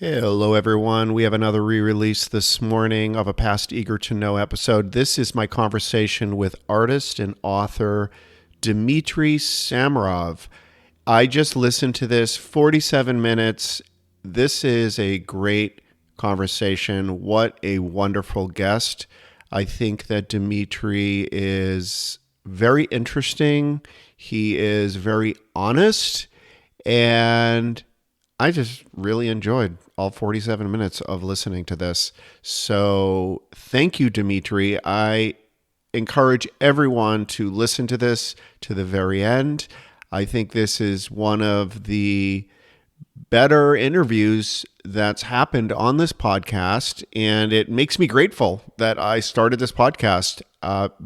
Hello, everyone. We have another re-release this morning of a past Eager to Know episode. This is my conversation with artist and author Dmitry Samarov. I just listened to this 47 minutes. This is a great conversation. What a wonderful guest. I think that Dmitry is very interesting. He is very honest, and I just really enjoyed all 47 minutes of listening to this. So thank you, Dmitry. I encourage everyone to listen to this to the very end. I think this is one of the better interviews that's happened on this podcast, and it makes me grateful that I started this podcast,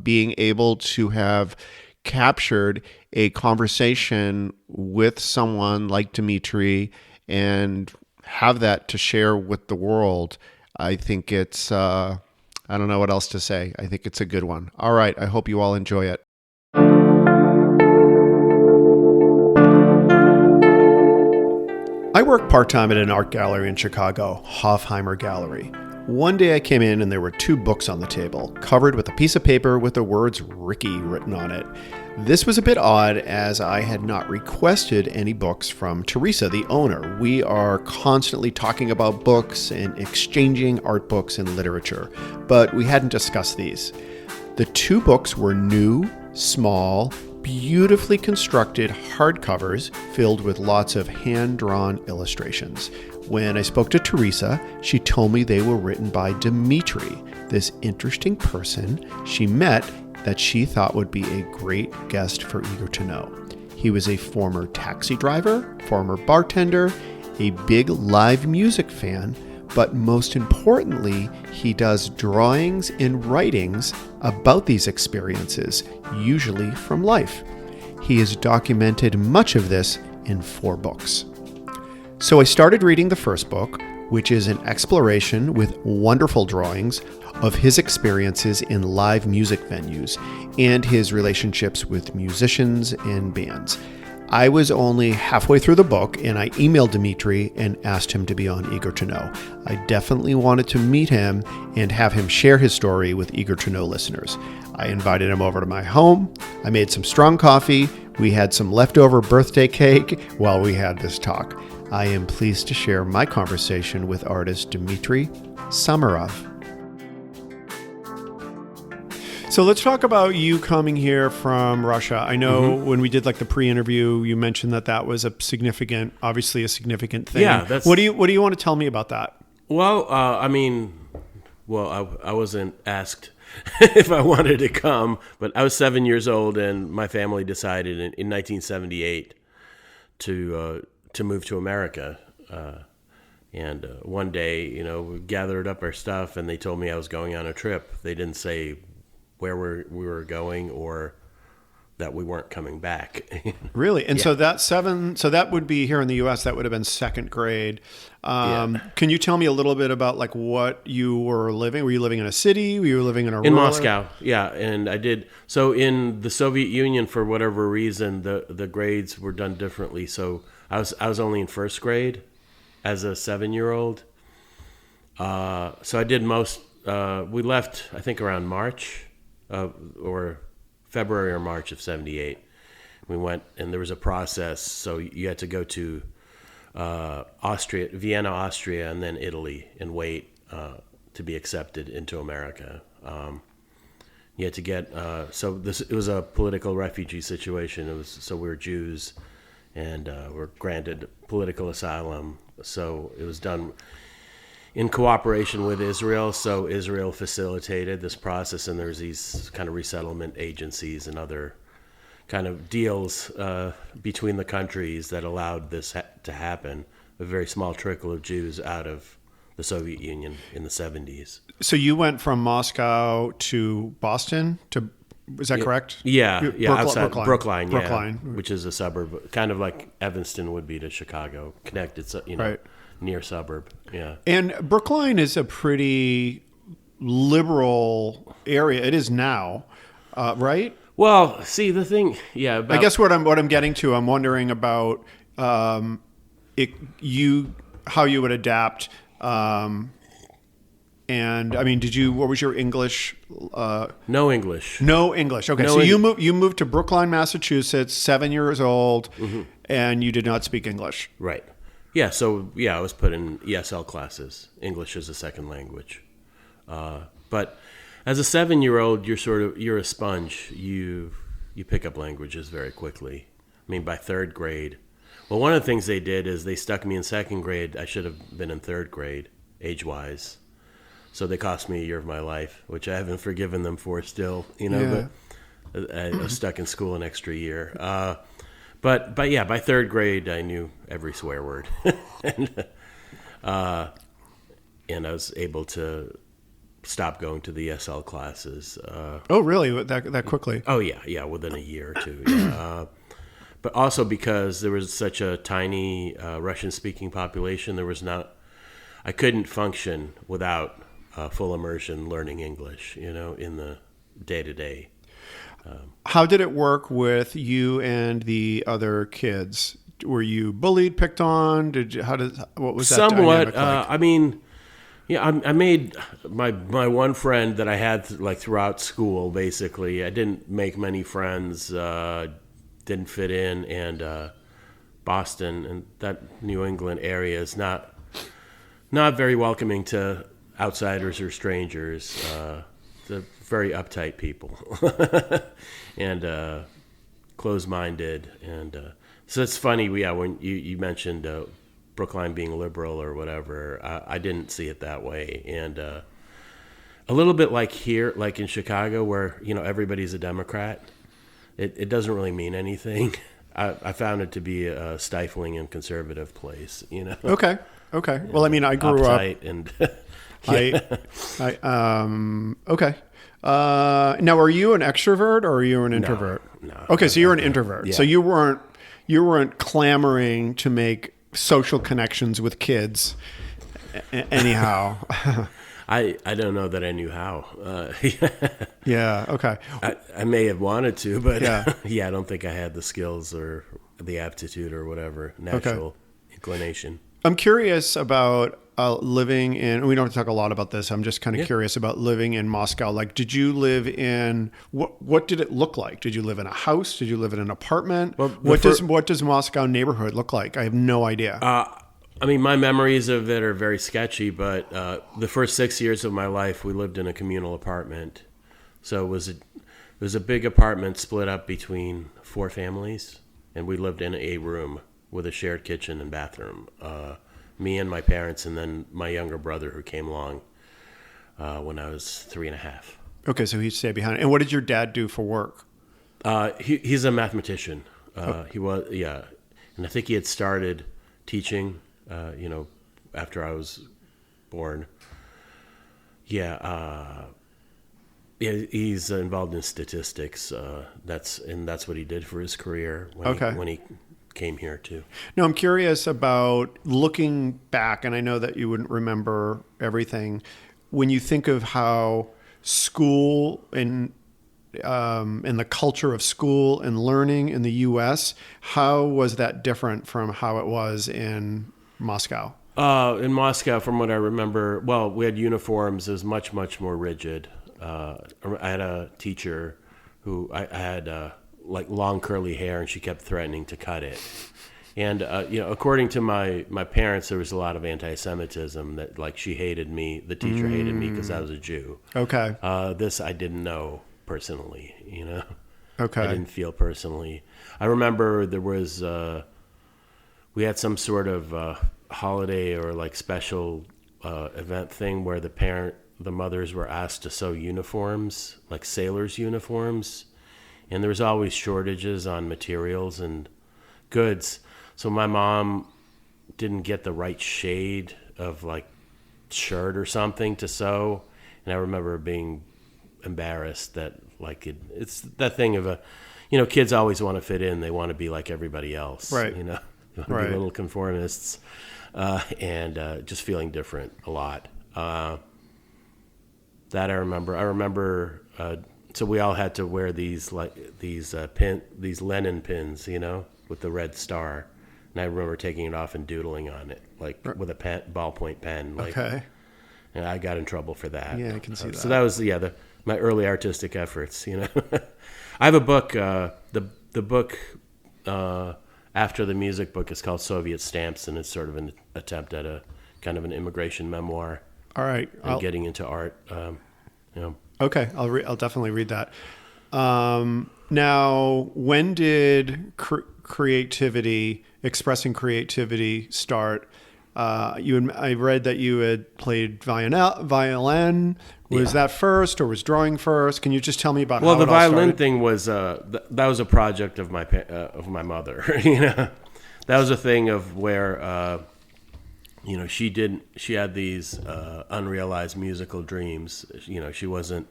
being able to have captured a conversation with someone like Dmitry and have that to share with the world. I think it's, I don't know what else to say. I think it's a good one. All right. I hope you all enjoy it. I work part-time at an art gallery in Chicago, Hofheimer Gallery. One day I came in and there were two books on the table, covered with a piece of paper with the words Ricky written on it. This was a bit odd as I had not requested any books from Teresa, the owner. We are constantly talking about books and exchanging art books and literature, but we hadn't discussed these. The two books were new, small, beautifully constructed hardcovers filled with lots of hand-drawn illustrations. When I spoke to Teresa, she told me they were written by Dmitry, this interesting person she met that she thought would be a great guest for Eager to Know. He was a former taxi driver, former bartender, a big live music fan, but most importantly, he does drawings and writings about these experiences, usually from life. He has documented much of this in 4 books. So I started reading the first book, which is an exploration with wonderful drawings of his experiences in live music venues and his relationships with musicians and bands. I was only halfway through the book and I emailed Dmitry and asked him to be on Eager to Know. I definitely wanted to meet him and have him share his story with Eager to Know listeners. I invited him over to my home. I made some strong coffee. We had some leftover birthday cake while we had this talk. I am pleased to share my conversation with artist Dmitry Samarov. So let's talk about you coming here from Russia. I know when we did like the pre-interview, you mentioned that was obviously a significant thing. Yeah. What do you want to tell me about that? Well, I wasn't asked if I wanted to come, but I was 7 years old, and my family decided in 1978 to move to America. And one day, we gathered up our stuff, and they told me I was going on a trip. They didn't say where we were going or that we weren't coming back. Really? And Yeah. so that would be here in the U.S., that would have been second grade. Can you tell me a little bit about like what you were living? Were you living in a city? Were you living in a rural In Moscow, yeah. And I did. So in the Soviet Union, for whatever reason, the grades were done differently. So I was only in first grade as a 7-year-old. So I did most, we left, I think, around March or February or March of 78. We went, and there was a process. So you had to go to Vienna, Austria, and then Italy, and wait to be accepted into America. You had to get it was a political refugee situation. So we were Jews, and were granted political asylum. So it was done in cooperation with Israel. So Israel facilitated this process, and there's these kind of resettlement agencies and other kind of deals between the countries that allowed this to happen. A very small trickle of Jews out of the Soviet Union in the 70s. So you went from Moscow to Boston is that correct? Yeah, outside Brookline, which is a suburb, kind of like Evanston would be to Chicago, connected, right. Near suburb. Yeah. And Brookline is a pretty liberal area. It is now, right? Well, see, the thing, I guess what I'm getting to, I'm wondering about you how you would adapt. And I mean, what was your English? No English. No English. Okay, No so Eng- you moved to Brookline, Massachusetts, 7 years old, and you did not speak English. Right. Yeah. So I was put in ESL classes, English as a second language. But as a 7-year-old, you're a sponge. You pick up languages very quickly. I mean, by third grade. Well, one of the things they did is they stuck me in second grade. I should have been in third grade, age-wise. So they cost me a year of my life, which I haven't forgiven them for still, Yeah. But I was stuck in school an extra year. But yeah, by third grade, I knew every swear word. and I was able to stop going to the ESL classes. Oh, really? That quickly? Oh, yeah, within a year or two. Yeah. But also because there was such a tiny Russian-speaking population, I couldn't function without full immersion learning English, in the day-to-day. How did it work with you and the other kids? Were you bullied, picked on? What was that Somewhat. dynamic like? I mean, yeah, I made my one friend that I had throughout school. Basically, I didn't make many friends. Didn't fit in, and Boston and that New England area is not very welcoming to outsiders or strangers. They're very uptight people and closed-minded, and so it's funny. When you mentioned Brookline being liberal or whatever, I didn't see it that way, and a little bit like here, like in Chicago, where everybody's a Democrat. It doesn't really mean anything. I found it to be a stifling and conservative place. Okay. Well, I mean, I grew up. And Okay. Now, are you an extrovert or are you an introvert? No. Okay, so you're an introvert. Yeah. So you weren't clamoring to make social connections with kids. Anyhow. I don't know that I knew how. Yeah. Okay. I may have wanted to, but Yeah. I don't think I had the skills or the aptitude or whatever natural inclination. I'm curious about living in. We don't have to talk a lot about this. I'm just kind of curious about living in Moscow. Like, did you live in what did it look like? Did you live in a house? Did you live in an apartment? Well, what does Moscow neighborhood look like? I have no idea. I mean, my memories of it are very sketchy, but the first 6 years of my life, we lived in a communal apartment. So it was a big apartment split up between 4 families, and we lived in a room with a shared kitchen and bathroom. Me and my parents, and then my younger brother who came along when I was 3.5. Okay, so he stayed behind. And what did your dad do for work? He's a mathematician. He was, and I think he had started teaching. After I was born. He's involved in statistics. That's what he did for his career when he came here too. Now, I'm curious about looking back, and I know that you wouldn't remember everything. When you think of how school and the culture of school and learning in the U.S., how was that different from how it was in Moscow? In Moscow, from what I remember, we had uniforms. It was much, much more rigid. I had a teacher who I had like long curly hair, and she kept threatening to cut it. And according to my parents, there was a lot of anti-Semitism. That like she hated me. The teacher hated me because I was a Jew. Okay. This I didn't know personally. Okay. I didn't feel personally. I remember there was we had some sort of holiday or like special event thing where the mothers were asked to sew uniforms, like sailors' uniforms, and there was always shortages on materials and goods. So my mom didn't get the right shade of like shirt or something to sew, and I remember being embarrassed that like it's that thing of kids always want to fit in. They want to be like everybody else, right? They want to be little conformists, and just feeling different a lot. That I remember. I remember. So we all had to wear these Lenin pins, with the red star. And I remember taking it off and doodling on it, like with a ballpoint pen. Like, Okay. and I got in trouble for that. Yeah, I can see that. So that was my early artistic efforts. I have a book. The book after the music book is called Soviet Stamps, and it's sort of an attempt at a kind of an immigration memoir. All right. And getting into art. Okay, I'll definitely read that. Now, when did expressing creativity start? I read that you had played violin. Was that first, or was drawing first? Can you just tell me about? Well, how the it all violin started? thing was that was a project of my mother. That was a thing of where she had these unrealized musical dreams. She wasn't.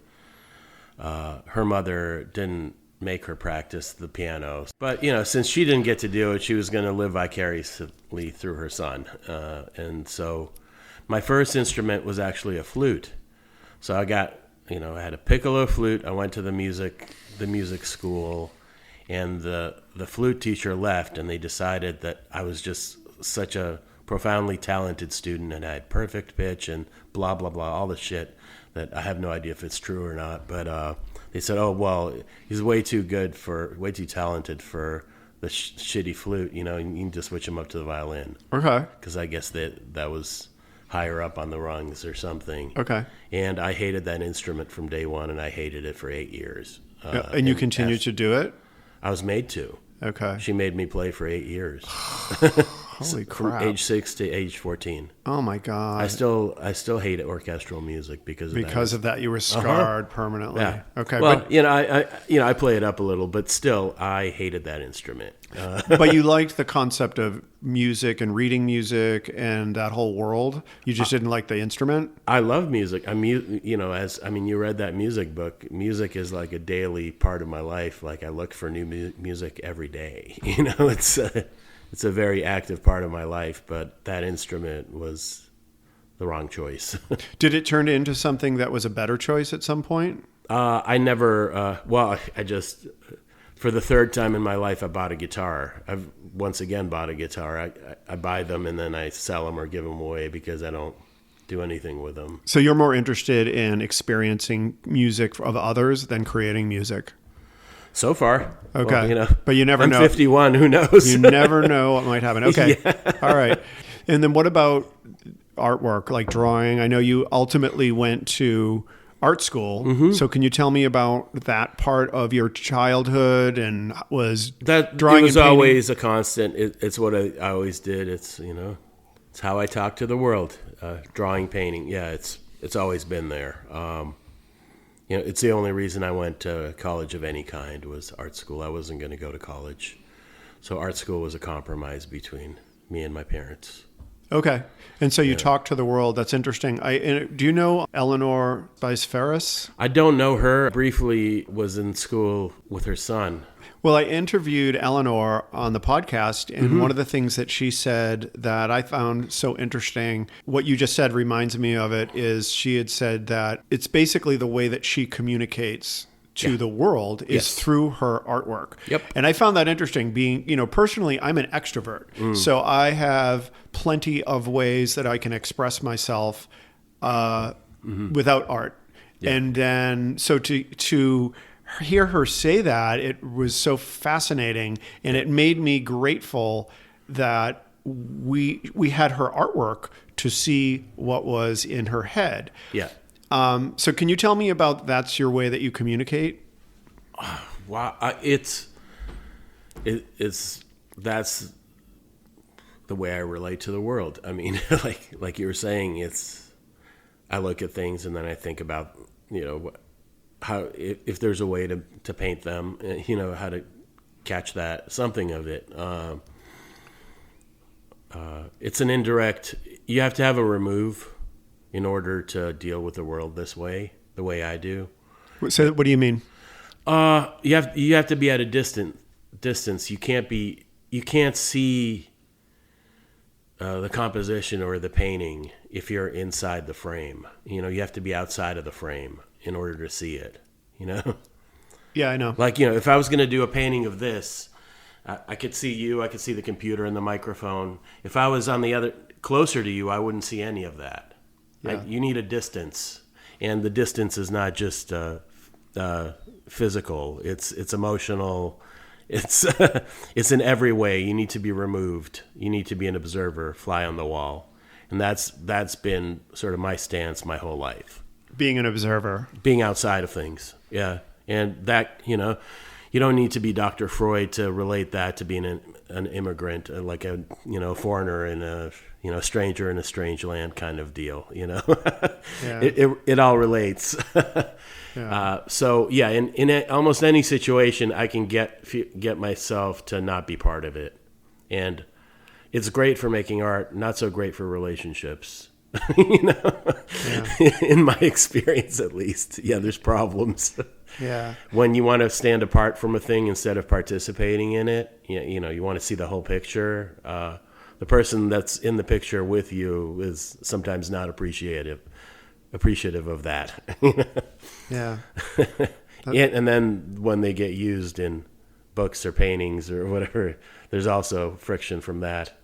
Her mother didn't make her practice the piano, but since she didn't get to do it, she was going to live vicariously through her son. And so, my first instrument was actually a flute. So I got, I had a piccolo flute. I went to the music school, and the flute teacher left, and they decided that I was just such a profoundly talented student, and I had perfect pitch and blah blah blah, all the shit that I have no idea if it's true or not. But they said, "Oh well, he's way too talented for the shitty flute. You can just switch him up to the violin." Okay. Because I guess that was higher up on the rungs or something. Okay. And I hated that instrument from day one, and I hated it for 8 years. And you continued to do it? I was made to. Okay. She made me play for 8 years. Holy crap. From age 6 to age 14. Oh my God. I still hate orchestral music because of that, you were scarred permanently. Yeah. Okay. Well, but, I play it up a little, but still, I hated that instrument. but you liked the concept of music and reading music and that whole world. You just didn't like the instrument. I love music. You read that music book. Music is like a daily part of my life. Like I look for new music every day. It's a very active part of my life. But that instrument was the wrong choice. Did it turn into something that was a better choice at some point? I never. I just. For the third time in my life, I bought a guitar. I've once again bought a guitar. I buy them and then I sell them or give them away because I don't do anything with them. So you're more interested in experiencing music of others than creating music? So far. Okay. Well, but you never know. I'm 51. Who knows? You never know what might happen. Okay. Yeah. All right. And then what about artwork, like drawing? I know you ultimately went to art school. Mm-hmm. So can you tell me about that part of your childhood and was that drawing? It was and painting? always a constant. It's what I always did. It's how I talk to the world. Drawing, painting. Yeah, it's always been there. It's the only reason I went to college of any kind was art school. I wasn't going to go to college, so art school was a compromise between me and my parents. Okay. And so you talk to the world. That's interesting. Do you know Eleanor Bice-Ferris? I don't know her. Briefly was in school with her son. Well, I interviewed Eleanor on the podcast, and one of the things that she said that I found so interesting, what you just said reminds me of it, is she had said that it's basically the way that she communicates to the world is through her artwork. Yep. And I found that interesting being, personally, I'm an extrovert. So I have plenty of ways that I can express myself without art. Yeah. And then, so to hear her say that, it was so fascinating, and it made me grateful that we had her artwork to see what was in her head. Yeah. So can you tell me about that's your way that you communicate? Wow, that's the way I relate to the world. I mean, like you were saying, I look at things and then I think about how if there's a way to paint them, how to catch something of it. It's an indirect. You have to have a remove in order to deal with the world this way, the way I do. So what do you mean? You have to be at a distance. You can't see the composition or the painting if you're inside the frame. You have to be outside of the frame in order to see it. Yeah, I know. Like if I was going to do a painting of this, I could see you. I could see the computer and the microphone. If I was on the other closer to you, I wouldn't see any of that. Yeah. You need a distance, and the distance is not just physical. It's emotional. It's it's in every way. You need to be removed. You need to be an observer, fly on the wall, and that's been sort of my stance my whole life. Being an observer, being outside of things, yeah, and that you don't need to be Dr. Freud to relate that to being an immigrant, like a foreigner in a stranger in a strange land kind of deal. Yeah. It all relates. Yeah. So yeah, in almost any situation, I can get myself to not be part of it, and it's great for making art. Not so great for relationships. Yeah. In my experience, at least, yeah, there's problems. Yeah. When you want to stand apart from a thing instead of participating in it, you want to see the whole picture. The person that's in the picture with you is sometimes not appreciative of that. Yeah. And then when they get used in books or paintings or whatever, there's also friction from that,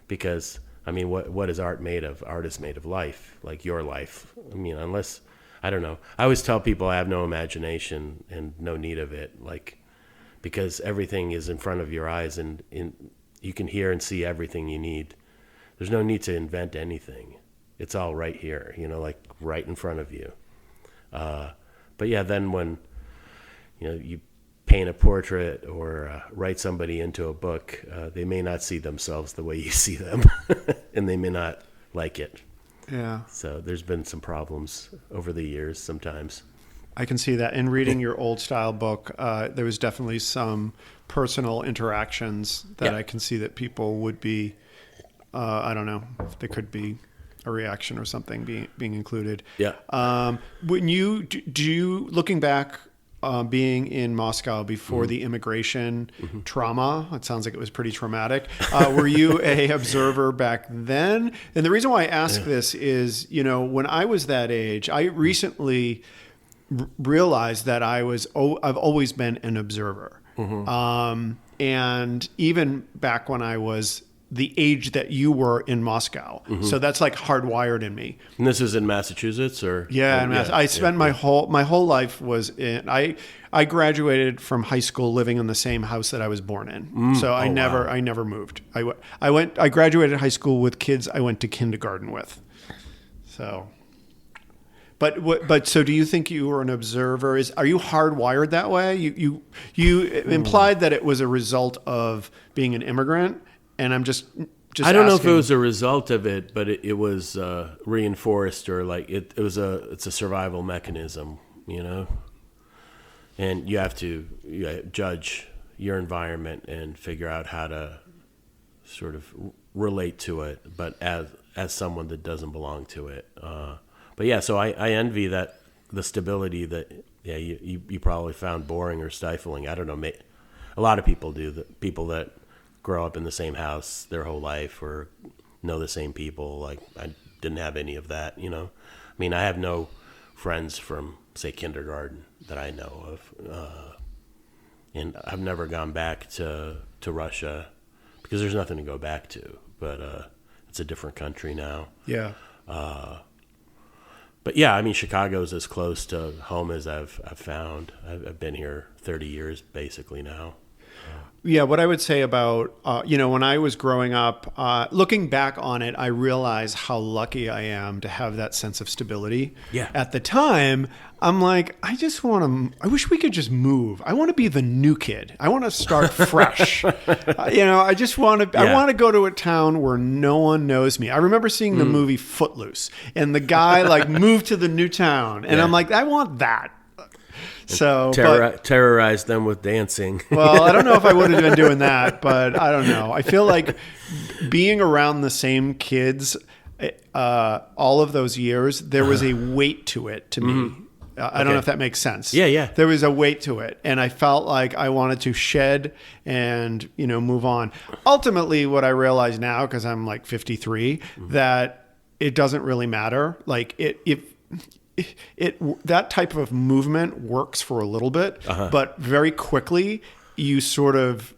because I mean, what is art made of? Art is made of life, like your life. I mean, unless, I don't know. I always tell people I have no imagination and no need of it, like, because everything is in front of your eyes, and you can hear and see everything you need. There's no need to invent anything. It's all right here, like right in front of you. But yeah, then when you paint a portrait or write somebody into a book, they may not see themselves the way you see them, and they may not like it. Yeah. So there's been some problems over the years sometimes. I can see that. In reading your old style book, there was definitely some personal interactions that I can see that people would be, I don't know, if there could be a reaction or something being included. Yeah. When you looking back, being in Moscow before the immigration trauma, it sounds like it was pretty traumatic. Were you a observer back then? And the reason why I ask this is, when I was that age, I recently realized that I've always been an observer. And even back when I was the age that you were in Moscow. So that's like hardwired in me. And this is in Massachusetts, or? Yeah, I spent my whole life was in. I graduated from high school living in the same house that I was born in. So I never moved. I graduated high school with kids I went to kindergarten with. So, but so do you think you were an observer? Are you hardwired that way? You implied that it was a result of being an immigrant. And I'm just I don't know asking. if it was a result of it, but it was reinforced, or like it's a survival mechanism, and you have to judge your environment and figure out how to sort of relate to it, but as someone that doesn't belong to it. But yeah, so I envy that, the stability that you probably found boring or stifling. I don't know, a lot of people do. People that grow up in the same house their whole life or know the same people. Like, I didn't have any of that, I mean, I have no friends from, say, kindergarten that I know of. And I've never gone back to Russia because there's nothing to go back to. But it's a different country now. Yeah. But yeah, I mean, Chicago's as close to home as I've found. I've been here 30 years basically now. Yeah, what I would say about, when I was growing up, looking back on it, I realize how lucky I am to have that sense of stability. Yeah. At the time, I'm like, I wish we could just move. I want to be the new kid. I want to start fresh. I just want to, I want to go to a town where no one knows me. I remember seeing the movie Footloose, and the guy moved to the new town. And I'm like, I want that. So terrorize them with dancing. Well, I don't know if I would have been doing that, but I don't know. I feel like being around the same kids all of those years, there was a weight to it to me. I don't know if that makes sense. Yeah. There was a weight to it, and I felt like I wanted to shed and move on. Ultimately, what I realize now, because I'm like 53, that it doesn't really matter. Like that type of movement works for a little bit, but very quickly you sort of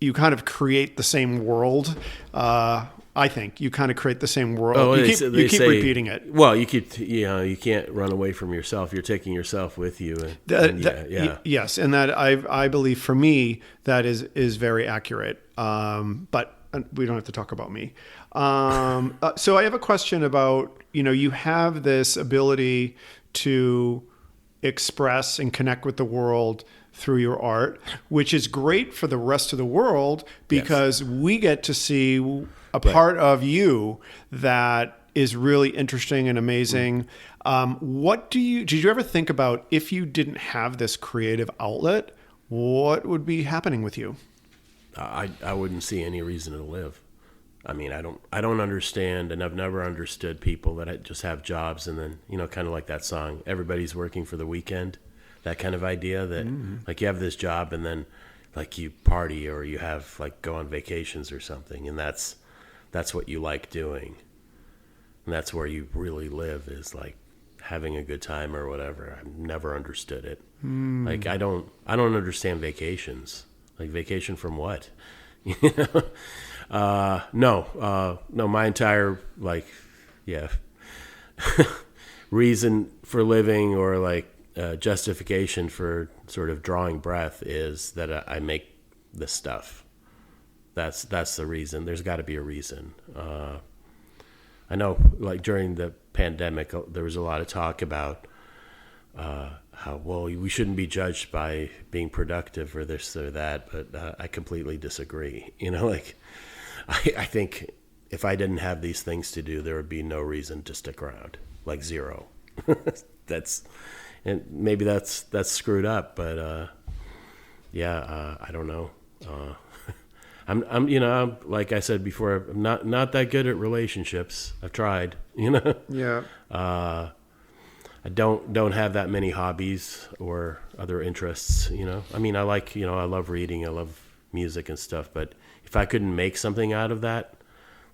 you kind of create the same world. I think you kind of create the same world. Oh, you they keep say, repeating it. Well, you can't run away from yourself. You're taking yourself with you. Yes, and that I believe for me that is very accurate. But we don't have to talk about me. So I have a question about, you have this ability to express and connect with the world through your art, which is great for the rest of the world because we get to see a part of you that is really interesting and amazing. Did you ever think about if you didn't have this creative outlet, what would be happening with you? I wouldn't see any reason to live. I mean, I don't understand, and I've never understood people that just have jobs and then, kind of like that song, everybody's working for the weekend, that kind of idea that like you have this job and then like you party or you have like go on vacations or something, and that's what you like doing. And that's where you really live, is like having a good time or whatever. I've never understood it. Like I don't understand vacations. Like vacation from what? No, my entire reason for living or like justification for sort of drawing breath is that I make this stuff. That's the reason. There's got to be a reason. I know, like during the pandemic, there was a lot of talk about how we shouldn't be judged by being productive or this or that, but I completely disagree. I think if I didn't have these things to do, there would be no reason to stick around, like zero. And maybe that's screwed up, but I don't know. I'm like I said before, I'm not that good at relationships. I've tried, Yeah. I don't have that many hobbies or other interests, I mean, I love reading, I love music and stuff, but if I couldn't make something out of that,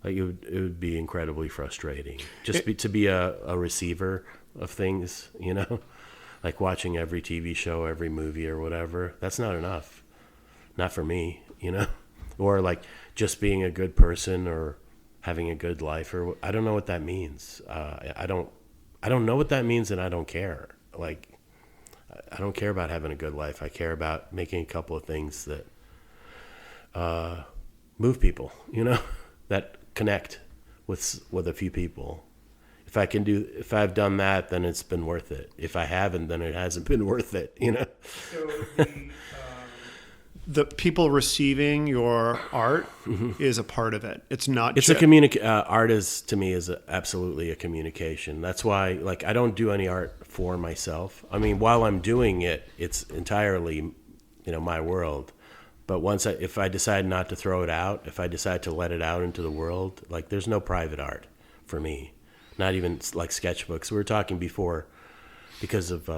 like it would be incredibly frustrating. To be a receiver of things, like watching every TV show, every movie or whatever, that's not enough. Not for me, or like just being a good person or having a good life, or I don't know what that means. I don't know what that means, and I don't care. Like, I don't care about having a good life. I care about making a couple of things that move people, that connect with a few people. If I've done that, then it's been worth it. If I haven't, then it hasn't been worth it, So the people receiving your art is a part of it. It's not. It's art to me is absolutely a communication. That's why, like, I don't do any art for myself. I mean, while I'm doing it, it's entirely, my world. But if I decide not to throw it out, if I decide to let it out into the world, like, there's no private art for me. Not even like sketchbooks. We were talking before because of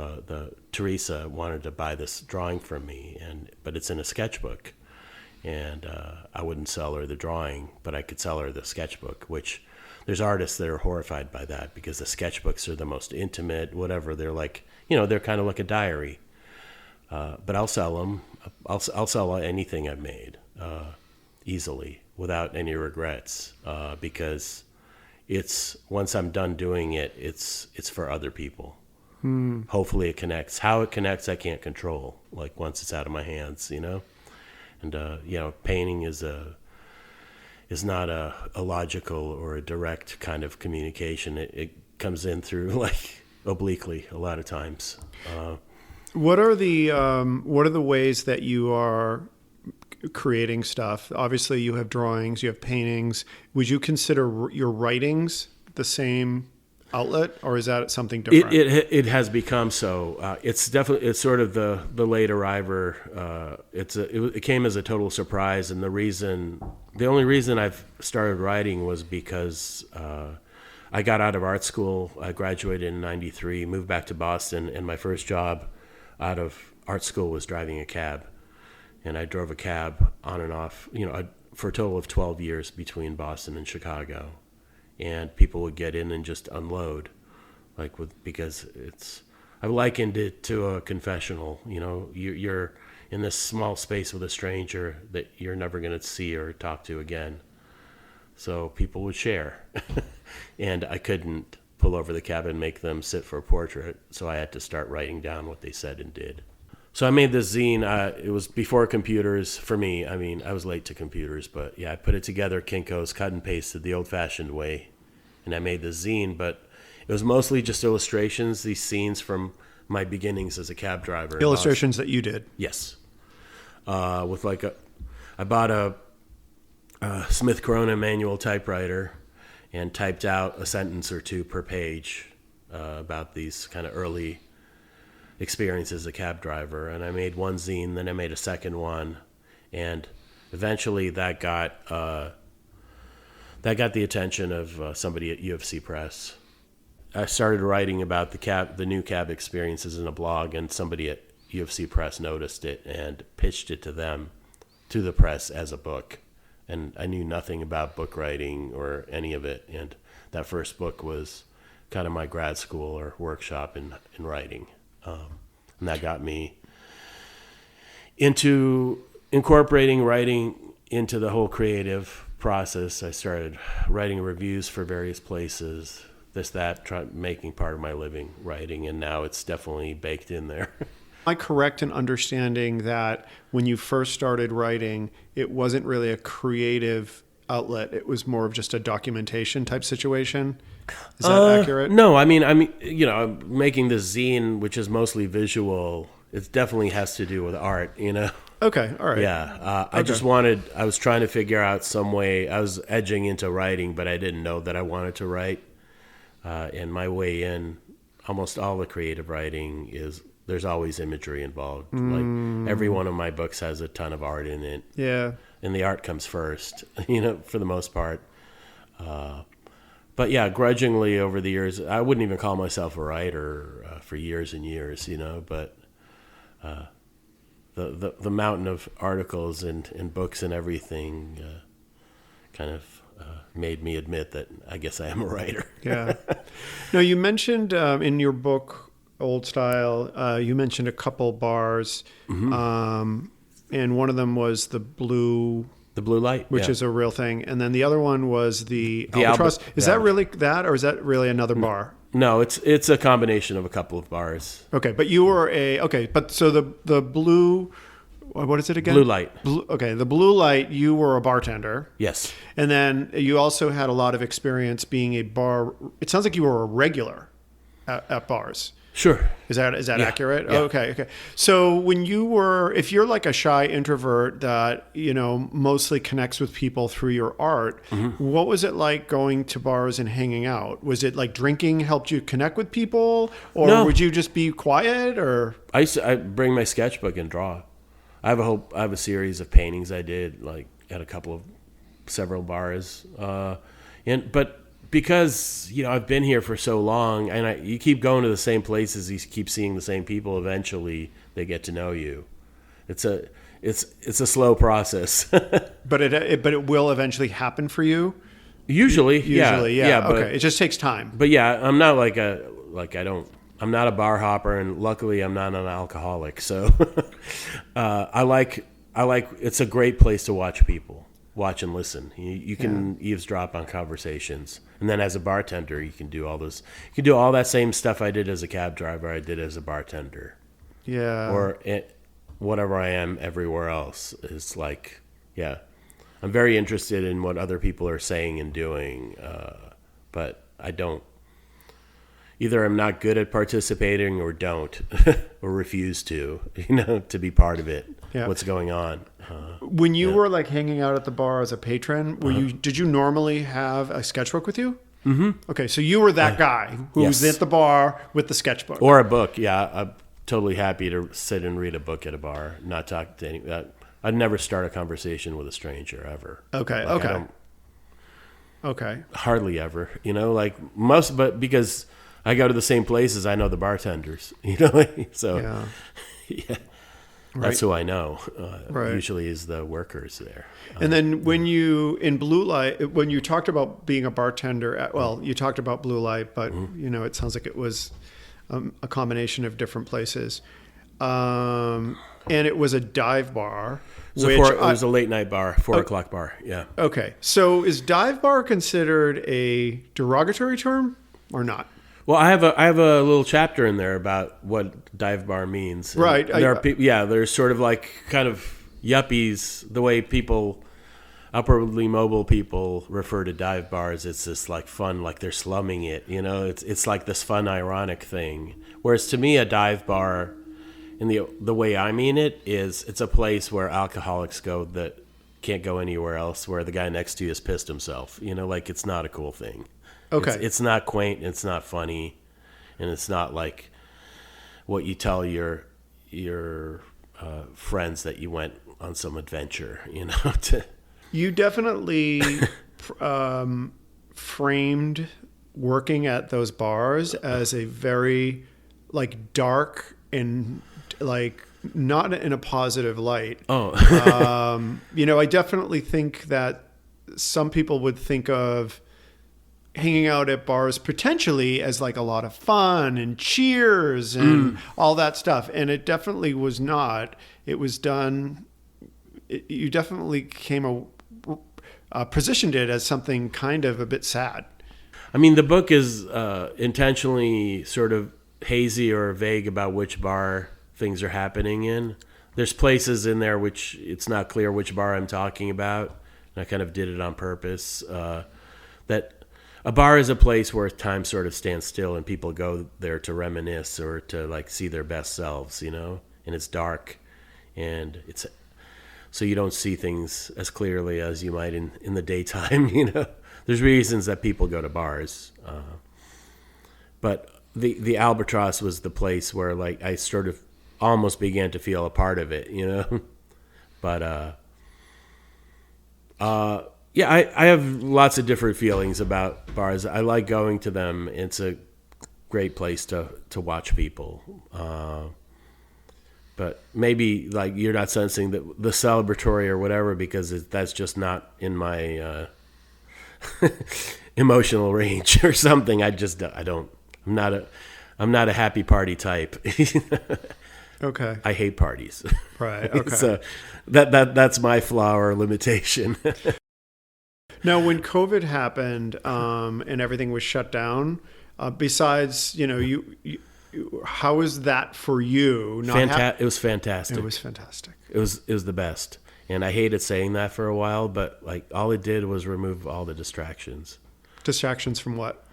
Teresa wanted to buy this drawing from me, but it's in a sketchbook, and I wouldn't sell her the drawing, but I could sell her the sketchbook. Which there's artists that are horrified by that because the sketchbooks are the most intimate, whatever. They're like, they're kind of like a diary. But I'll sell them. I'll sell anything I've made easily without any regrets because once I'm done doing it, it's for other people. Hopefully it connects. How it connects, I can't control. Like once it's out of my hands, and painting is not a logical or a direct kind of communication. It comes in through like obliquely a lot of times. What are the ways that you are creating stuff? Obviously, you have drawings, you have paintings. Would you consider your writings the same outlet, or is that something different? It has become so. It's sort of the late arriver. It came as a total surprise, and the only reason I've started writing was because I got out of art school. I graduated in '93, moved back to Boston, and my first job out of art school was driving a cab. And I drove a cab on and off, for a total of 12 years between Boston and Chicago. And people would get in and just unload, because I likened it to a confessional. You're in this small space with a stranger that you're never going to see or talk to again. So people would share. And I couldn't pull over the cab and make them sit for a portrait, so I had to start writing down what they said and did. So I made this zine. It was before computers for me. I mean, I was late to computers, but yeah, I put it together, Kinko's, cut and pasted the old-fashioned way, and I made this zine. But it was mostly just illustrations, these scenes from my beginnings as a cab driver. Illustrations that you did? Yes. I bought a Smith Corona manual typewriter and typed out a sentence or two per page about these kind of early experiences as a cab driver. And I made one zine, then I made a second one, and eventually that got the attention of somebody at UFC Press. I started writing about the new cab experiences in a blog, and somebody at UFC Press noticed it and pitched it to the press as a book. And I knew nothing about book writing or any of it. And that first book was kind of my grad school or workshop in writing. And that got me into incorporating writing into the whole creative process. I started writing reviews for various places, making part of my living writing. And now it's definitely baked in there. Am I correct in understanding that when you first started writing, it wasn't really a creative outlet? It was more of just a documentation type situation? Is that accurate? No, I mean, I'm making this zine, which is mostly visual. It definitely has to do with art, Okay, all right. Yeah, I was trying to figure out some way. I was edging into writing, but I didn't know that I wanted to write. And my way in, almost all the creative writing is, there's always imagery involved. Like every one of my books has a ton of art in it. Yeah. And the art comes first, for the most part. But yeah, grudgingly over the years, I wouldn't even call myself a writer for years and years, but the mountain of articles and books and everything kind of made me admit that I guess I am a writer. Yeah. No, you mentioned in your book, Old Style, you mentioned a couple bars, and one of them was the blue light, which is a real thing, and then the other one was the albatross. Is that really that, or is that really another bar? No, it's a combination of a couple of bars. Okay, but you were so the blue, what is it again? Blue light. The blue light. You were a bartender. Yes, and then you also had a lot of experience being a bar. It sounds like you were a regular at bars. Sure. Is that accurate? Yeah. Okay. So if you're like a shy introvert that, mostly connects with people through your art, what was it like going to bars and hanging out? Was it like drinking helped you connect with people, or would you just be quiet, or? I bring my sketchbook and draw. I have a series of paintings I did like at several bars. But because I've been here for so long, and you keep going to the same places, you keep seeing the same people. Eventually, they get to know you. It's a slow process, but it will eventually happen for you. Usually, yeah. But, okay, it just takes time. But yeah, I'm not I'm not a bar hopper, and luckily, I'm not an alcoholic. So, I like. It's a great place to watch people. Watch and listen. You can eavesdrop on conversations, and then as a bartender, you can do all those. You can do all that same stuff I did as a cab driver. I did as a bartender. Yeah. Or whatever I am everywhere else is like, I'm very interested in what other people are saying and doing, but I don't. Either I'm not good at participating or don't, or refuse to be part of it. Yeah. What's going on? When you were like hanging out at the bar as a patron, did you normally have a sketchbook with you? Mm-hmm. Okay, so you were that guy who was at the bar with the sketchbook. Or a book, yeah. I'm totally happy to sit and read a book at a bar, not talk to anyone. I'd never start a conversation with a stranger ever. Okay. Hardly ever, but because I go to the same places, I know the bartenders, so yeah. That's who I know. Usually is the workers there. And then when you talked about being a bartender, you talked about Blue Light, but it sounds like it was a combination of different places. and it was a dive bar. It was a late night bar, 4:00 bar. Yeah. Okay. So is dive bar considered a derogatory term or not? Well, I have a little chapter in there about what dive bar means. And right. There's sort of like kind of yuppies, the way people, upwardly mobile people refer to dive bars. It's this like fun, like they're slumming it. It's like this fun, ironic thing. Whereas to me, a dive bar, in the way I mean it, is it's a place where alcoholics go that can't go anywhere else, where the guy next to you has pissed himself. Like it's not a cool thing. Okay. It's not quaint, it's not funny, and it's not like what you tell your friends that you went on some adventure, You definitely framed working at those bars as a very like dark and like not in a positive light. Oh. I definitely think that some people would think of hanging out at bars potentially as like a lot of fun and cheers and all that stuff. And it definitely was not. It was done. You definitely positioned it as something kind of a bit sad. I mean, the book is intentionally sort of hazy or vague about which bar things are happening in. There's places in there which it's not clear which bar I'm talking about. And I kind of did it on purpose. That a bar is a place where time sort of stands still and people go there to reminisce or to like see their best selves, and it's dark and it's so you don't see things as clearly as you might in the daytime. There's reasons that people go to bars, but the Albatross was the place where like I sort of almost began to feel a part of it, but yeah, I have lots of different feelings about bars. I like going to them. It's a great place to watch people. But maybe like you're not sensing the celebratory or whatever because that's just not in my emotional range or something. I'm not a happy party type. Okay. I hate parties. Right. Okay. So that's my flaw or limitation. Now, when COVID happened and everything was shut down, besides, how was that for you? It was fantastic. It was fantastic. It was the best. And I hated saying that for a while, but like all it did was remove all the distractions. Distractions from what?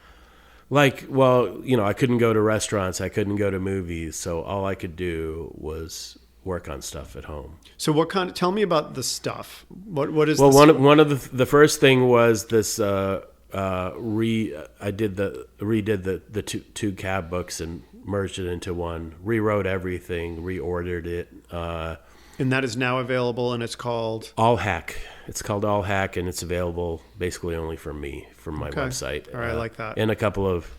Like, well, I couldn't go to restaurants. I couldn't go to movies. So all I could do was work on stuff at home. So tell me about the stuff. What is well, one of the first thing was this, redid the two cab books and merged it into one, rewrote everything, reordered it. And that is now available, and it's called? All Hack. It's called All Hack, and it's available basically only from my website. All right, I like that. And a couple of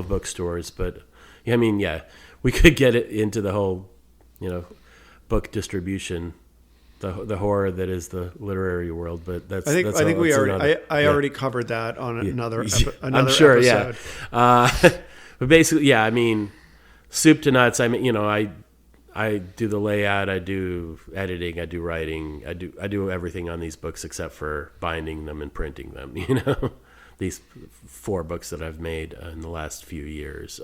bookstores, but we could get it into the whole, book distriction, the horror that is the literary world. But I think we already. I already covered that on another I'm sure, episode. Yeah. But basically, yeah. I mean, soup to nuts. I mean, I do the layout, I do editing, I do writing, I do everything on these books except for binding them and printing them. These 4 books that I've made in the last few years.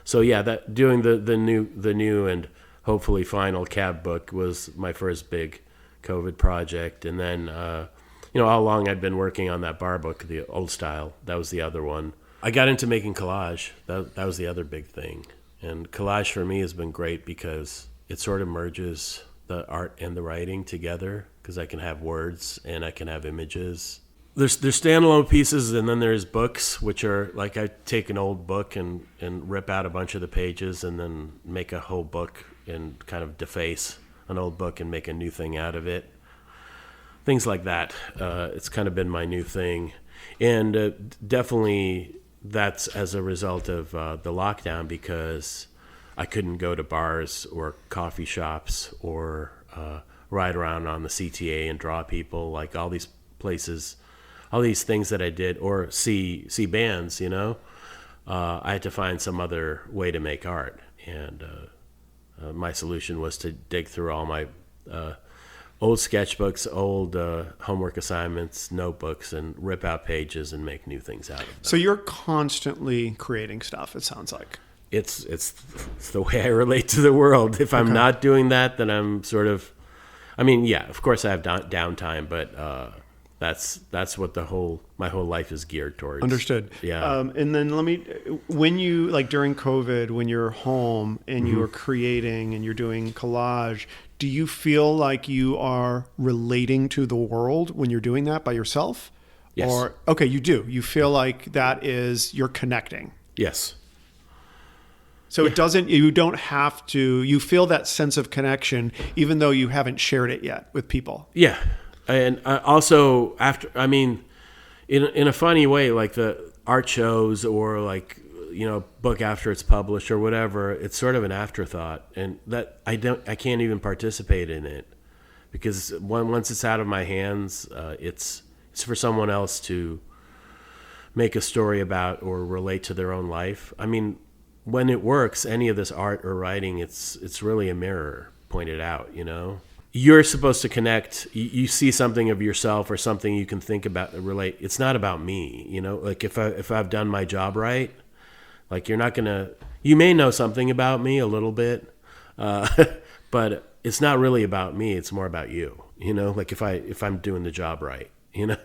So yeah, that doing the new and hopefully final cab book was my first big COVID project, and then all along I'd been working on that bar book, the old style. That was the other one. I got into making collage. That was the other big thing. And collage for me has been great because it sort of merges the art and the writing together, because I can have words and I can have images. There's standalone pieces, and then there's books, which are like I take an old book and rip out a bunch of the pages and then make a whole book and kind of deface an old book and make a new thing out of it. Things like that. It's kind of been my new thing. And definitely that's as a result of the lockdown, because I couldn't go to bars or coffee shops or ride around on the CTA and draw people, like all these places, all these things that I did, or see bands, I had to find some other way to make art. And my solution was to dig through all my old sketchbooks, old homework assignments, notebooks, and rip out pages and make new things out of them. So you're constantly creating stuff, it sounds like. It's the way I relate to the world. If I'm not doing that, then I'm sort of, I mean, yeah, of course I have downtime, but that's what my whole life is geared towards. Understood. Yeah. And then when you, like during COVID, when you're home and you are creating and you're doing collage, do you feel like you are relating to the world when you're doing that by yourself? Yes. Or, okay, you do. You feel like you're connecting. Yes. So you don't have to, you feel that sense of connection, even though you haven't shared it yet with people. Yeah. And also in a funny way, like the art shows or like, book after it's published or whatever, it's sort of an afterthought, and that I can't even participate in it because once it's out of my hands, it's for someone else to make a story about or relate to their own life. I mean, when it works, any of this art or writing, it's really a mirror pointed out, You're supposed to connect. You see something of yourself or something you can think about, relate. It's not about me, Like if I've done my job right, like you may know something about me a little bit, but it's not really about me. It's more about you, Like if I'm doing the job right, in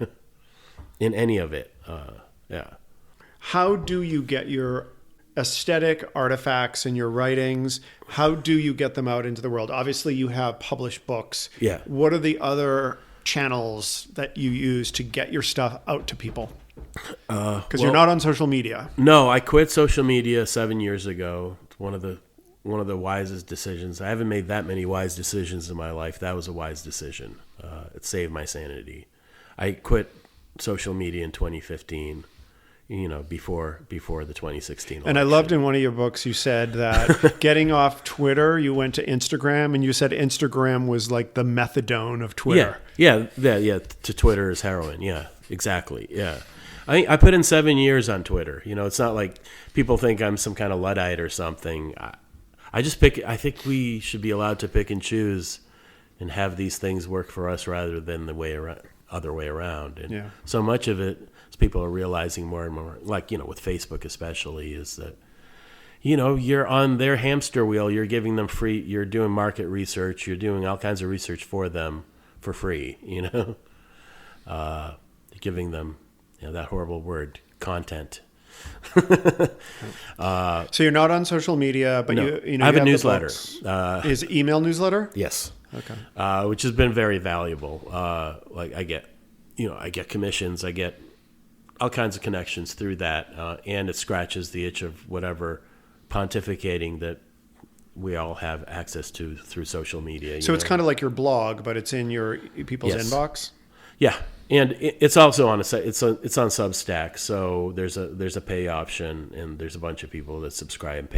any of it, yeah. How do you get your aesthetic artifacts in your writings? How do you get them out into the world? Obviously you have published books. Yeah. What are the other channels that you use to get your stuff out to people? Because you're not on social media. No, I quit social media 7 years ago. It's one of the wisest decisions. I haven't made that many wise decisions in my life. That was a wise decision. It saved my sanity. I quit social media in 2015. Before the 2016 election. And I loved in one of your books, you said that getting off Twitter, you went to Instagram, and you said Instagram was like the methadone of Twitter. Yeah. To Twitter is heroin. Yeah, exactly. Yeah. I put in 7 years on Twitter. It's not like people think I'm some kind of Luddite or something. I think we should be allowed to pick and choose and have these things work for us rather than the other way around. And so much of it, people are realizing more and more, like, with Facebook especially, is that, you're on their hamster wheel. You're giving them free, you're doing market research. You're doing all kinds of research for them for free, You're giving them, that horrible word, content. So you're not on social media, but no, you I have you a newsletter. Is email newsletter? Yes. Okay. Which has been very valuable. Like I get commissions, I get all kinds of connections through that, and it scratches the itch of whatever pontificating that we all have access to through social media. So it's kind of like your blog, but it's in your people's inbox. Yeah, and it's also on it's on Substack. So there's a pay option, and there's a bunch of people that subscribe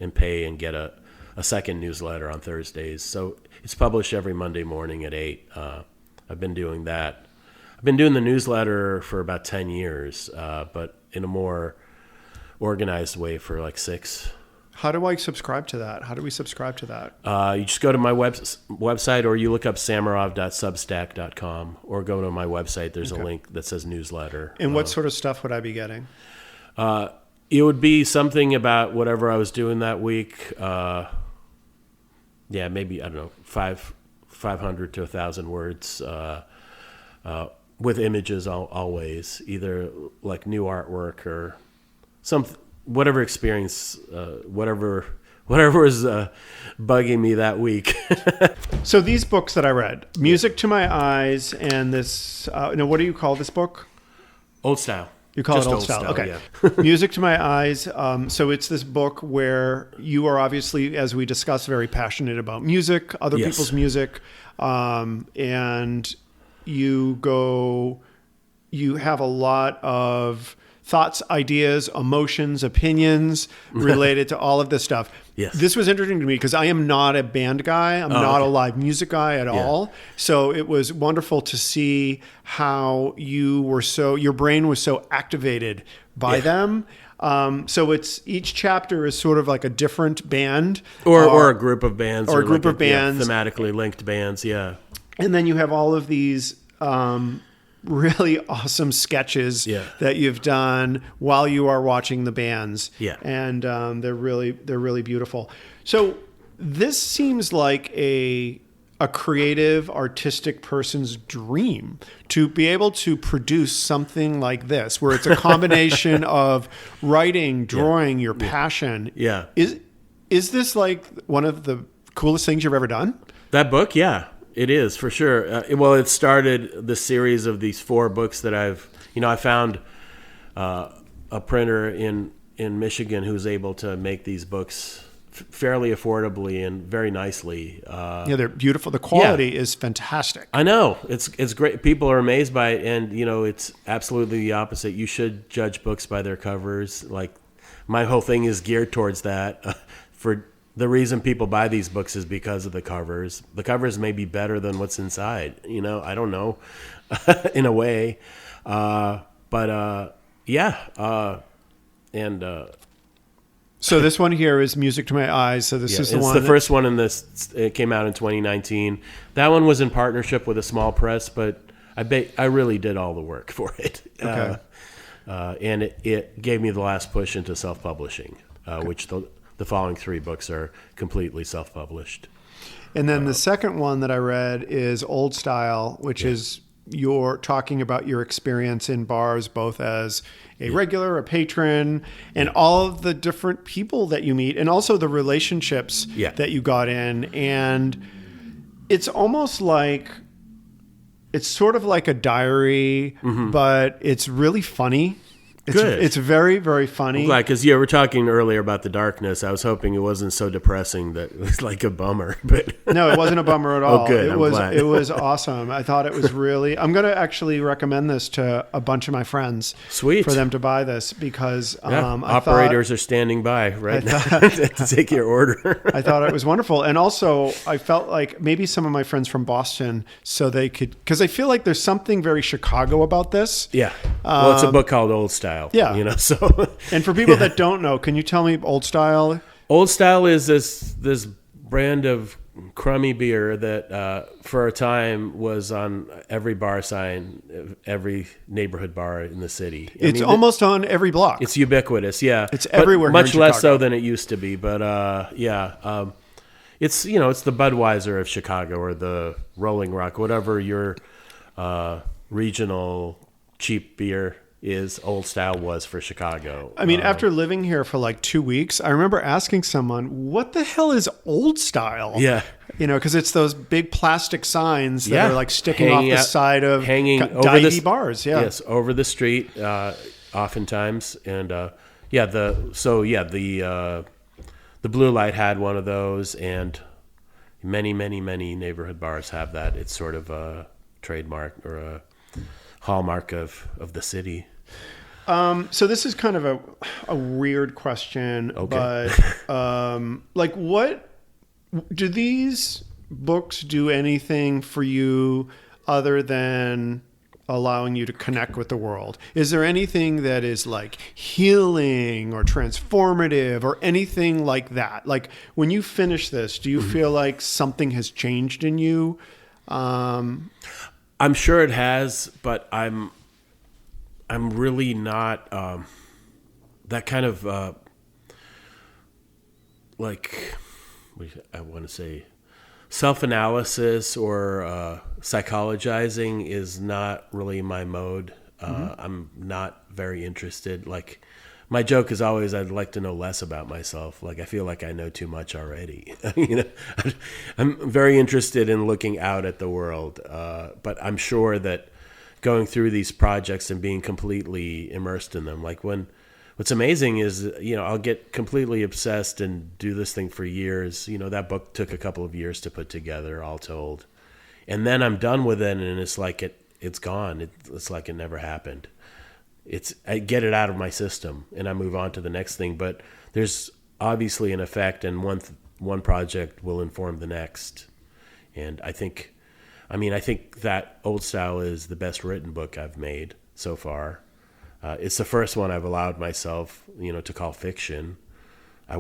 and pay and get a second newsletter on Thursdays. So it's published every Monday morning at 8. I've been doing that. I've been doing the newsletter for about 10 years, but in a more organized way for like 6. How do I subscribe to that? How do we subscribe to that? You just go to my website, or you look up samarov.substack.com, or go to my website. There's a link that says newsletter. And what sort of stuff would I be getting? It would be something about whatever I was doing that week. Maybe, I don't know, 500 to 1,000 words. With images always, either like new artwork or whatever experience, whatever was bugging me that week. So these books that I read, Music to My Eyes, and this, what do you call this book? Old Style. You call Just it Old Style. Okay. Yeah. Music to My Eyes. So it's this book where you are obviously, as we discussed, very passionate about music, other people's music, and you have a lot of thoughts, ideas, emotions, opinions related to all of this stuff. Yes. This was interesting to me because I am not a band guy. I'm not a live music guy at all. So it was wonderful to see how your brain was so activated by them. So it's each chapter is sort of like a different band, or a group of bands, or a group of bands, thematically linked bands. Yeah, and then you have all of these really awesome sketches that you've done while you are watching the bands. Yeah, and they're really beautiful. So this seems like a creative, artistic person's dream to be able to produce something like this, where it's a combination of writing, drawing, your passion. Yeah. Is this like one of the coolest things you've ever done? That book, yeah, it is for sure. Well, it started the series of these 4 books that I found a printer in Michigan who's able to make these books fairly affordably and very nicely. They're beautiful. The quality is fantastic. I know. It's great. People are amazed by it, and it's absolutely the opposite. You should judge books by their covers. Like, my whole thing is geared towards that. For the reason people buy these books is because of the covers. The covers may be better than what's inside. I don't know, in a way. So this one here is Music to My Eyes. So this is the one. It's the first one in this. It came out in 2019. That one was in partnership with a small press, but I really did all the work for it. Okay. And it gave me the last push into self-publishing, which the following 3 books are completely self-published. And then the second one that I read is Old Style, which is you're talking about your experience in bars, both as a regular, a patron, and all of the different people that you meet, and also the relationships that you got in. And it's almost like, it's sort of like a diary, but it's really funny. It's very, very funny. I'm glad, because we're talking earlier about the darkness. I was hoping it wasn't so depressing that it was like a bummer. But no, it wasn't a bummer at all. Oh, good. I'm glad. It was awesome. I thought it was really. I'm going to actually recommend this to a bunch of my friends. Sweet. For them to buy this, because operators are standing by right now to take your order. I thought it was wonderful, and also I felt like maybe some of my friends from Boston, so they could, because I feel like there's something very Chicago about this. Yeah. Well, it's a book called Old Style. Yeah. So. And for people that don't know, can you tell me Old Style? Old Style is this brand of crummy beer that for a time was on every bar sign, every neighborhood bar in the city. It's almost on every block. It's ubiquitous, yeah. It's everywhere. Much less so than it used to be, but it's it's the Budweiser of Chicago, or the Rolling Rock, whatever your regional cheap beer is. Old Style was for Chicago. I mean, after living here for like 2 weeks, I remember asking someone, what the hell is Old Style? Yeah. Because it's those big plastic signs that are like sticking hanging off the side of divey bars. Yeah. Yes, over the street, oftentimes. And the Blue Light had one of those, and many, many, many neighborhood bars have that. It's sort of a trademark or a hallmark of the city. So this is kind of a weird question, but like, what do these books do anything for you other than allowing you to connect with the world? Is there anything that is like healing or transformative or anything like that? Like, when you finish this, do you feel like something has changed in you? I'm sure it has, but I'm really not that kind of I want to say self-analysis or psychologizing is not really my mode. I'm not very interested. Like, my joke is always, I'd like to know less about myself. Like, I feel like I know too much already. I'm very interested in looking out at the world. But I'm sure that going through these projects and being completely immersed in them, like what's amazing is, I'll get completely obsessed and do this thing for years. That book took a couple of years to put together, all told. And then I'm done with it, and it's like it's gone. It's like it never happened. I get it out of my system and I move on to the next thing. But there's obviously an effect, and one project will inform the next. And I think that Old Style is the best written book I've made so far. It's the first one I've allowed myself, to call fiction. I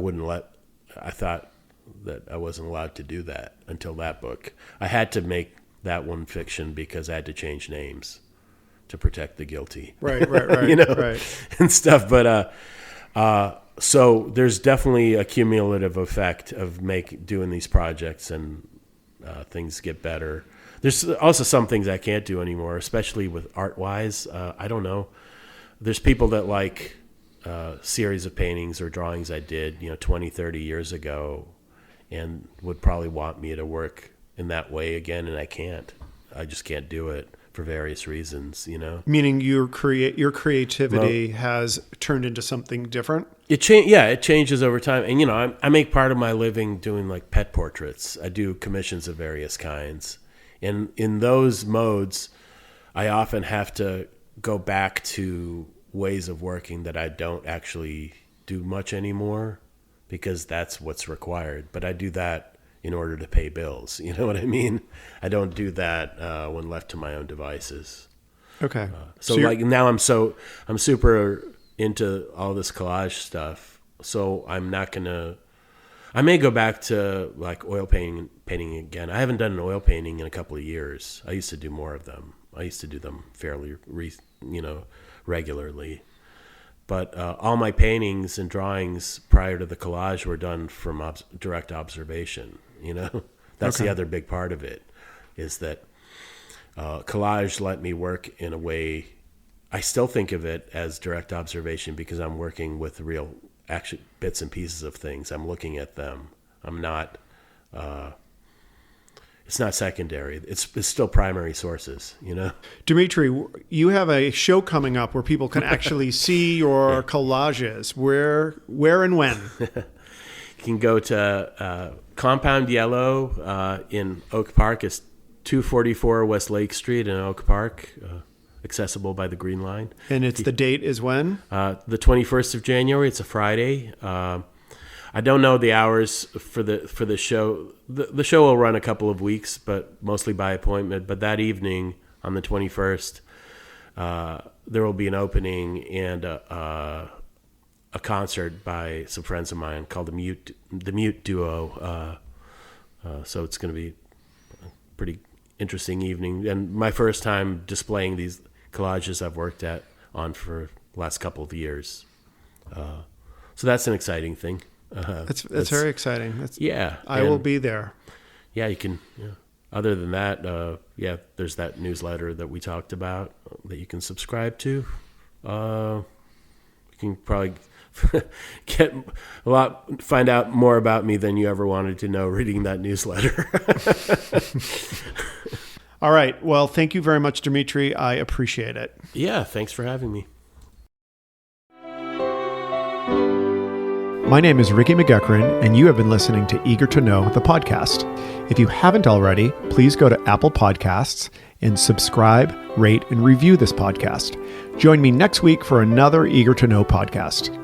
thought that I wasn't allowed to do that until that book. I had to make that one fiction because I had to change names to protect the guilty. Right. Right. And stuff. But so there's definitely a cumulative effect of doing these projects, and things get better. There's also some things I can't do anymore, especially with art-wise. I don't know. There's people that like series of paintings or drawings I did, 20, 30 years ago, and would probably want me to work in that way again, and I can't. I just can't do it for various reasons, Meaning your creativity has turned into something different? It changes over time. And, I make part of my living doing like pet portraits. I do commissions of various kinds. And in those modes, I often have to go back to ways of working that I don't actually do much anymore, because that's what's required. But I do that in order to pay bills. You know what I mean? I don't do that when left to my own devices. Okay. So like now I'm super into all this collage stuff. So I may go back to like oil painting again. I haven't done an oil painting in a couple of years. I used to do more of them. I used to do them fairly, regularly. But all my paintings and drawings prior to the collage were done from direct observation. That's Okay. the other big part of it, is that collage let me work in a way. I still think of it as direct observation because I'm working with real actual bits and pieces of things. I'm looking at them. I'm not. It's not secondary. It's still primary sources, Dmitry, you have a show coming up where people can actually see your collages. Where and when? You can go to Compound Yellow in Oak Park. It's 244 West Lake Street in Oak Park, accessible by the Green Line. And the date is when? The 21st of January. It's a Friday. I don't know the hours for the show. The show will run a couple of weeks, but mostly by appointment. But that evening on the 21st, there will be an opening and a concert by some friends of mine called the Mute Duo. So it's going to be a pretty interesting evening, and my first time displaying these collages I've worked on for the last couple of years. So that's an exciting thing. That's very exciting. I will be there. Yeah, you can. Yeah. Other than that, there's that newsletter that we talked about that you can subscribe to. You can probably find out more about me than you ever wanted to know reading that newsletter. All right. Well, thank you very much, Dmitry. I appreciate it. Yeah, thanks for having me. My name is Ricky McGuckran, and you have been listening to Eager to Know, the podcast. If you haven't already, please go to Apple Podcasts and subscribe, rate, and review this podcast. Join me next week for another Eager to Know podcast.